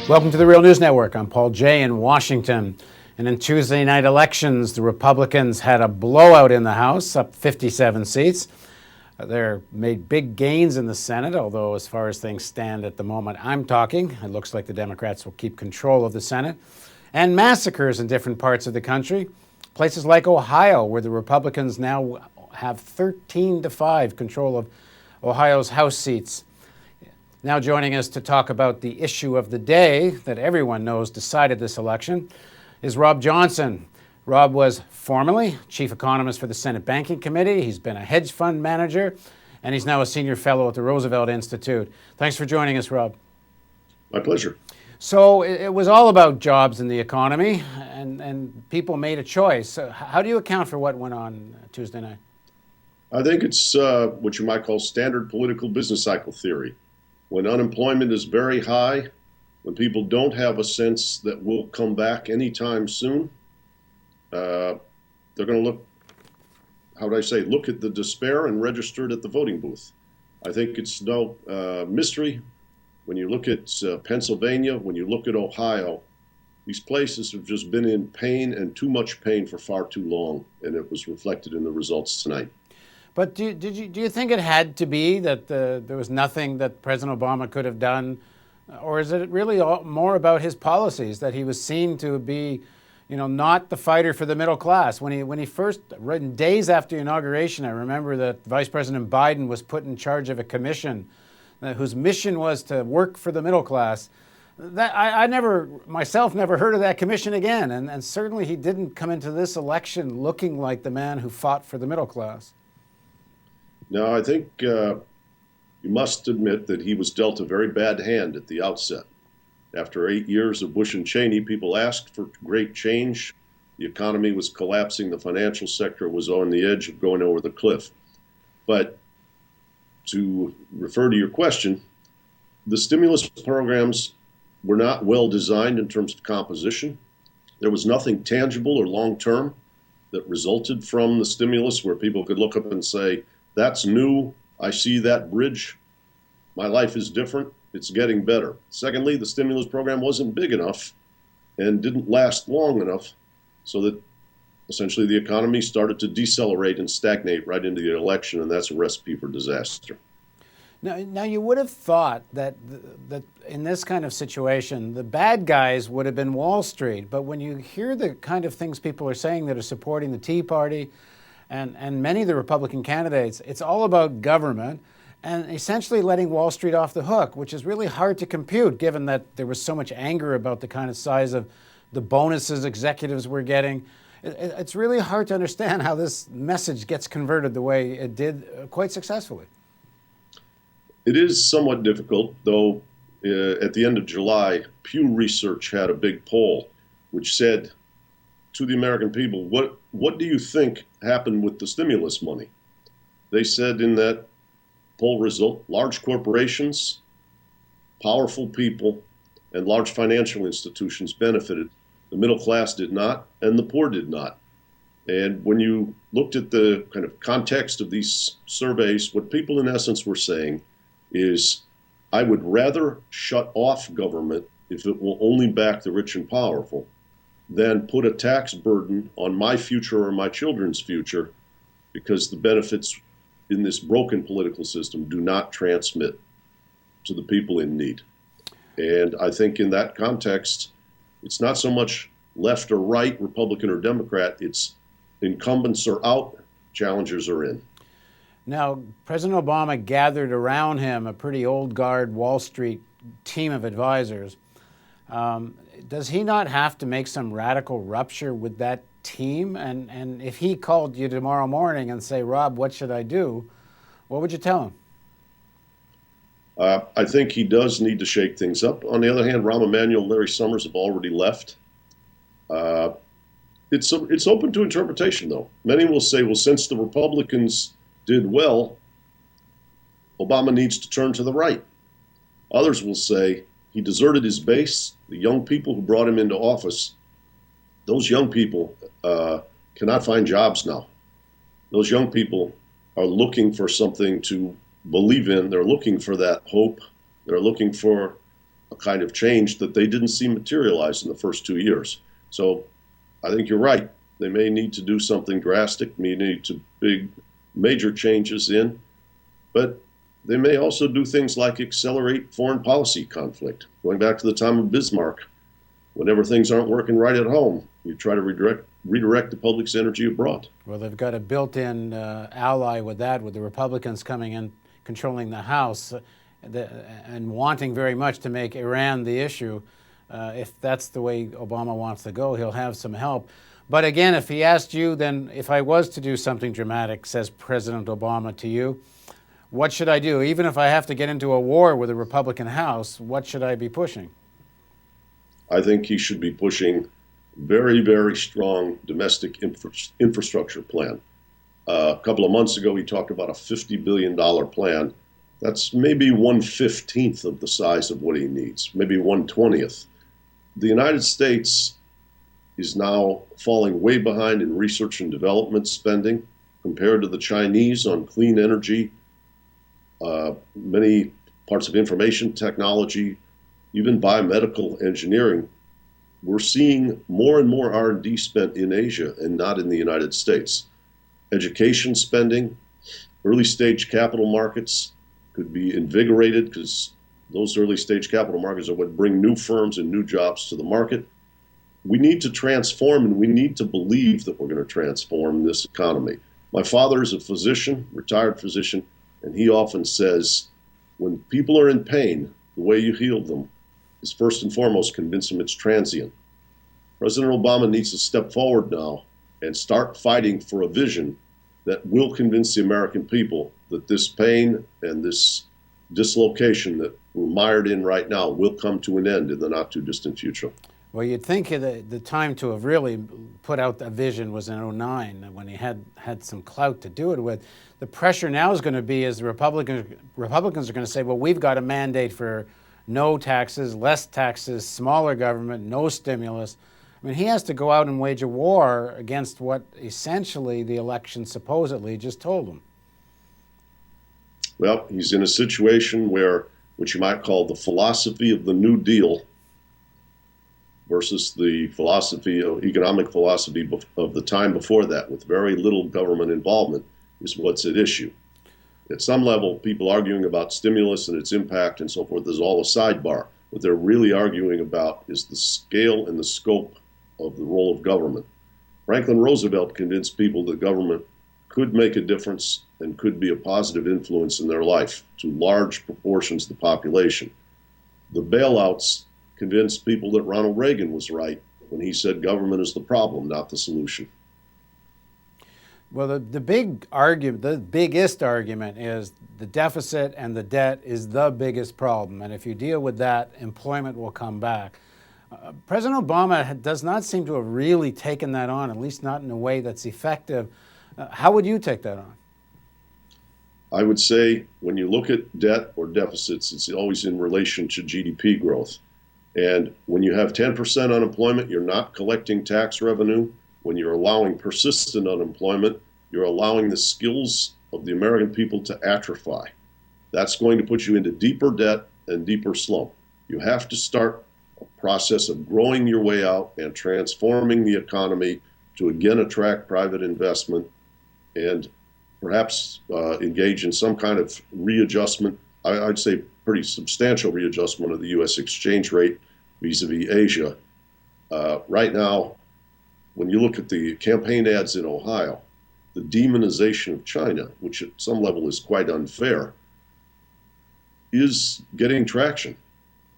Welcome to the Real News Network. I'm Paul Jay in Washington. And in Tuesday night elections, the Republicans had a blowout in the House, up 57 seats. They made big gains in the Senate, although as far as things stand at the moment I'm talking, it looks like the Democrats will keep control of the Senate. And massacres in different parts of the country. Places like Ohio, where the Republicans now have 13-5 control of Ohio's House seats. Now joining us to talk about the issue of the day that everyone knows decided this election is Rob Johnson. Rob was formerly chief economist for the Senate Banking Committee. He's been a hedge fund manager, and he's now a senior fellow at the Roosevelt Institute. Thanks for joining us, Rob. My pleasure. So it was all about jobs and the economy, and people made a choice. How do you account for what went on Tuesday night? I think it's what you might call standard political business cycle theory. When unemployment is very high, when people don't have a sense that we'll come back anytime soon, they're going to look at the despair and register it at the voting booth. I think it's no mystery. When you look at Pennsylvania, when you look at Ohio, these places have just been in pain, and too much pain for far too long, and it was reflected in the results tonight. But do you think it had to be that there was nothing that President Obama could have done, or is it really more about his policies, that he was seen to be, not the fighter for the middle class? When he first, in days after inauguration, I remember that Vice President Biden was put in charge of a commission whose mission was to work for the middle class. I never heard of that commission again, and certainly he didn't come into this election looking like the man who fought for the middle class. Now, I think you must admit that he was dealt a very bad hand at the outset. After 8 years of Bush and Cheney, people asked for great change. The economy was collapsing. The financial sector was on the edge of going over the cliff. But to refer to your question, the stimulus programs were not well designed in terms of composition. There was nothing tangible or long-term that resulted from the stimulus where people could look up and say, that's new. I see that bridge. My life is different. It's getting better. Secondly, the stimulus program wasn't big enough and didn't last long enough so that essentially the economy started to decelerate and stagnate right into the election, and that's a recipe for disaster. Now you would have thought that in this kind of situation, the bad guys would have been Wall Street. But when you hear the kind of things people are saying that are supporting the Tea Party, and many of the Republican candidates, it's all about government and essentially letting Wall Street off the hook, which is really hard to compute given that there was so much anger about the kind of size of the bonuses executives were getting. It's really hard to understand how this message gets converted the way it did quite successfully. It is somewhat difficult, though. At the end of July, Pew Research had a big poll which said to the American people, what do you think happened with the stimulus money? They said in that poll result, large corporations, powerful people, and large financial institutions benefited. The middle class did not, and the poor did not. And when you looked at the kind of context of these surveys, what people in essence were saying is, I would rather shut off government if it will only back the rich and powerful than put a tax burden on my future or my children's future, because the benefits in this broken political system do not transmit to the people in need. And I think in that context, it's not so much left or right, Republican or Democrat, it's incumbents are out, challengers are in. Now, President Obama gathered around him a pretty old guard Wall Street team of advisors. Does he not have to make some radical rupture with that team? And if he called you tomorrow morning and say, Rob, what should I do? What would you tell him? I think he does need to shake things up. On the other hand, Rahm Emanuel, Larry Summers have already left. It's open to interpretation, though. Many will say, well, since the Republicans did well, Obama needs to turn to the right. Others will say he deserted his base, the young people who brought him into office. Those young people cannot find jobs now. Those young people are looking for something to believe in. They're looking for that hope. They're looking for a kind of change that they didn't see materialize in the first 2 years. So I think you're right. They may need to do something drastic, may need to big major changes in, but they may also do things like accelerate foreign policy conflict. Going back to the time of Bismarck, whenever things aren't working right at home, you try to redirect the public's energy abroad. Well, they've got a built-in ally with that, with the Republicans coming in, controlling the House, and wanting very much to make Iran the issue. If that's the way Obama wants to go, he'll have some help. But again, if he asked you, then if I was to do something dramatic, says President Obama to you, what should I do? Even if I have to get into a war with the Republican House, what should I be pushing? I think he should be pushing very, very strong domestic infrastructure plan. A couple of months ago, he talked about a $50 billion plan. That's maybe 1/15th of the size of what he needs, maybe 1/20th. The United States is now falling way behind in research and development spending compared to the Chinese on clean energy, many parts of information technology, even biomedical engineering. We're seeing more and more R&D spent in Asia and not in the United States. Education spending, early stage capital markets could be invigorated because those early stage capital markets are what bring new firms and new jobs to the market. We need to transform, and we need to believe that we're going to transform this economy. My father is a physician, retired physician, and he often says, when people are in pain, the way you heal them is first and foremost convince them it's transient. President Obama needs to step forward now and start fighting for a vision that will convince the American people that this pain and this dislocation that we're mired in right now will come to an end in the not too distant future. Well, you'd think the time to have really put out that vision was in '09 when he had some clout to do it with. The pressure now is going to be as the Republicans are going to say, well, we've got a mandate for no taxes, less taxes, smaller government, no stimulus. I mean, he has to go out and wage a war against what essentially the election supposedly just told him. Well, he's in a situation where what you might call the philosophy of the New Deal versus the economic philosophy of the time before that, with very little government involvement, is what's at issue. At some level, people arguing about stimulus and its impact and so forth is all a sidebar. What they're really arguing about is the scale and the scope of the role of government. Franklin Roosevelt convinced people that government could make a difference and could be a positive influence in their life to large proportions of the population. The bailouts convinced people that Ronald Reagan was right when he said government is the problem, not the solution. Well, the biggest argument is the deficit and the debt is the biggest problem. And if you deal with that, employment will come back. President Obama does not seem to have really taken that on, at least not in a way that's effective. How would you take that on? I would say when you look at debt or deficits, it's always in relation to GDP growth. And when you have 10% unemployment, you're not collecting tax revenue. When you're allowing persistent unemployment, you're allowing the skills of the American people to atrophy. That's going to put you into deeper debt and deeper slump. You have to start a process of growing your way out and transforming the economy to again attract private investment and perhaps engage in some kind of readjustment. I'd say pretty substantial readjustment of the U.S. exchange rate vis-a-vis Asia. Right now, when you look at the campaign ads in Ohio, the demonization of China, which at some level is quite unfair, is getting traction.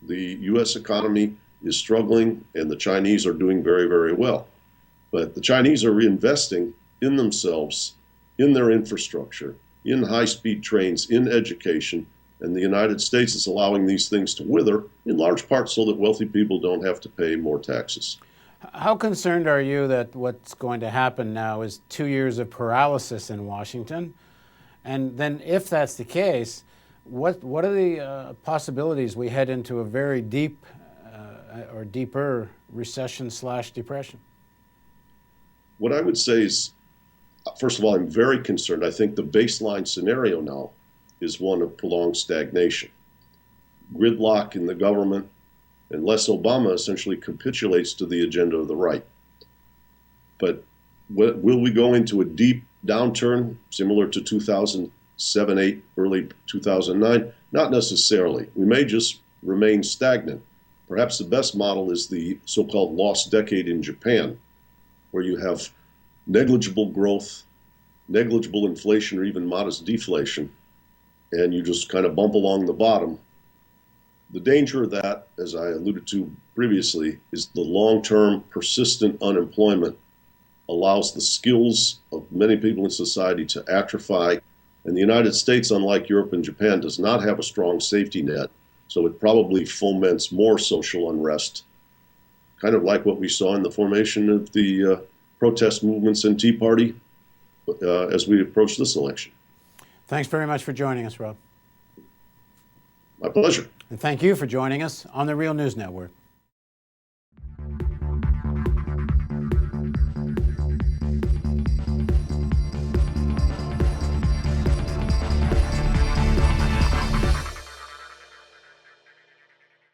The U.S. economy is struggling, and the Chinese are doing very, very well. But the Chinese are reinvesting in themselves, in their infrastructure, in high-speed trains, in education, and the United States is allowing these things to wither, in large part so that wealthy people don't have to pay more taxes. How concerned are you that what's going to happen now is 2 years of paralysis in Washington? And then if that's the case, what are the possibilities we head into a very deep or deeper recession/depression? What I would say is, first of all, I'm very concerned. I think the baseline scenario now is one of prolonged stagnation. Gridlock in the government, unless Obama essentially capitulates to the agenda of the right. But will we go into a deep downturn similar to 2007, 8, early 2009? Not necessarily. We may just remain stagnant. Perhaps the best model is the so-called lost decade in Japan, where you have negligible growth, negligible inflation, or even modest deflation, and you just kind of bump along the bottom. The danger of that, as I alluded to previously, is the long-term persistent unemployment allows the skills of many people in society to atrophy. And the United States, unlike Europe and Japan, does not have a strong safety net. So it probably foments more social unrest, kind of like what we saw in the formation of the protest movements and Tea Party as we approach this election. Thanks very much for joining us, Rob. My pleasure. And thank you for joining us on the Real News Network.